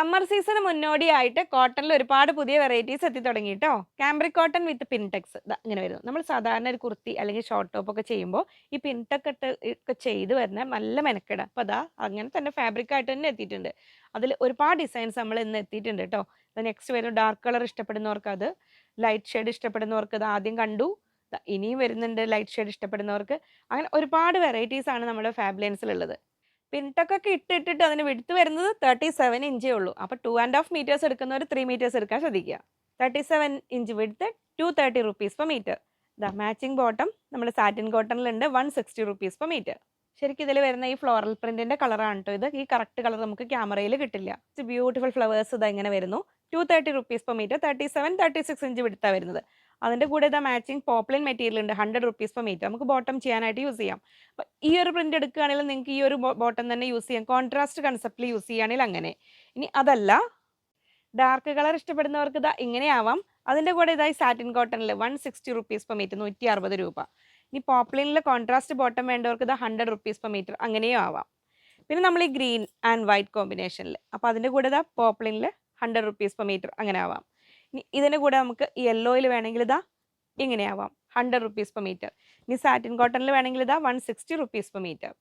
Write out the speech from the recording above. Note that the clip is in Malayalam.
സമ്മർ സീസണ് മുന്നോടിയായിട്ട് കോട്ടണിൽ ഒരുപാട് പുതിയ വെറൈറ്റീസ് എത്തി തുടങ്ങി ട്ടോ. കാംബ്രിക് കോട്ടൺ വിത്ത് പിൻടെക്സ് ദാ ഇങ്ങനെ വരുന്നു. നമ്മൾ സാധാരണ ഒരു കുർത്തി അല്ലെങ്കിൽ ഷോർട്ട് ടോപ്പ് ഒക്കെ ചെയ്യുമ്പോൾ ഈ പിൻടെക്ക് ഇട്ട് ഒക്കെ ചെയ്ത് വരുന്ന നല്ല മെനക്കെടാ. അപ്പോൾ ദാ അങ്ങനെ തന്നെ ഫാബ്രിക് ആയിട്ട് തന്നെ എത്തിയിട്ടുണ്ട്. അതിൽ ഒരുപാട് ഡിസൈൻസ് നമ്മൾ ഇന്ന് എത്തിയിട്ടുണ്ട് ട്ടോ. നെക്സ്റ്റ് വരും ഡാർക്ക് കളർ ഇഷ്ടപ്പെടുന്നവർക്ക് അത്, ലൈറ്റ് ഷെയ്ഡ് ഇഷ്ടപ്പെടുന്നവർക്ക് ഇത് ആദ്യം കണ്ടു. ദാ ഇനിയും വരുന്നുണ്ട് ലൈറ്റ് ഷെയ്ഡ് ഇഷ്ടപ്പെടുന്നവർക്ക്. അങ്ങനെ ഒരുപാട് വെറൈറ്റീസ് ആണ് നമ്മുടെ ഫാബ്ലെൻസിലുള്ളത്. പിൻടെക്കൊക്കെ ഇട്ടിട്ട് അതിന് വിഡ്ത്ത് വരുന്നത് 37 ഇഞ്ചേ ഉള്ളൂ. അപ്പോൾ 2.5 മീറ്റേഴ്സ് എടുക്കുന്നവർ 3 മീറ്റേഴ്സ് എടുക്കാൻ ശ്രദ്ധിക്കുക. 37 inch width, 230 rupees per metre. ദാ മാച്ചിങ് ബോട്ടം നമ്മൾ സാറ്റിൻ കോട്ടണിലുണ്ട്, 160 റുപ്പീസ് പെർ മീറ്റർ. ശരിക്കും ഇതിൽ വരുന്ന ഈ ഫ്ലോറൽ പ്രിന്റിന്റെ കളറാണ് കേട്ടോ ഇത്. ഈ കറക്റ്റ് കളർ നമുക്ക് ക്യാമറയിൽ കിട്ടില്ല. ബ്യൂട്ടിഫുൾ ഫ്ലവേഴ്സ് ഇതാ ഇങ്ങനെ വരുന്നു. 230 റുപ്പീസ് പെർ മീറ്റർ, 37, 36 ഇഞ്ച് വിഡ്ത്താണ് വരുന്നത്. അതിന്റെ കൂടെ ഇതാ മാച്ചിങ് പോപ്ലിൻ മെറ്റീരിയൽ ഉണ്ട്, 100 റുപ്പീസ് പെർ മീറ്റർ. നമുക്ക് ബോട്ടം ചെയ്യാനായിട്ട് യൂസ് ചെയ്യാം. അപ്പോൾ ഈ ഒരു പ്രിന്റ് എടുക്കുകയാണെങ്കിൽ നിങ്ങൾക്ക് ഈ ഒരു ബോട്ടം തന്നെ യൂസ് ചെയ്യാം. കോൺട്രാസ്റ്റ് കൺസെപ്റ്റിൽ യൂസ് ചെയ്യുകയാണെങ്കിൽ അങ്ങനെ. ഇനി അതല്ല, ഡാർക്ക് കളർ ഇഷ്ടപ്പെടുന്നവർക്ക് ഇതാ ഇങ്ങനെയാവാം. അതിന്റെ കൂടെ ഇതായി സാറ്റിൻ കോട്ടണിൽ 160 റുപ്പീസ് പെർ മീറ്റർ, 160 രൂപ. ഇനി പോപ്ലിനിൽ കോൺട്രാസ്റ്റ് ബോട്ടം വേണ്ടവർക്ക് ഇതാ 100 റുപ്പീസ് പെർ മീറ്റർ, അങ്ങനെയും ആവാം. പിന്നെ നമ്മൾ ഈ ഗ്രീൻ ആൻഡ് വൈറ്റ് കോമ്പിനേഷനിൽ, അപ്പോൾ അതിന്റെ കൂടെ ഇതാ പോപ്ലിനിൽ 100 റുപ്പീസ് പെർ മീറ്റർ അങ്ങനെ ആവാം. ഇനി ഇതിന് കൂടെ നമുക്ക് യെല്ലോയിൽ വേണമെങ്കിൽ ഇതാ ഇങ്ങനെയാവാം, 100 റുപ്പീസ് പെർ മീറ്റർ. ഇനി സാറ്റിൻ കോട്ടണിൽ വേണമെങ്കിൽ ഇതാ 160 റുപ്പീസ് പെർ മീറ്റർ.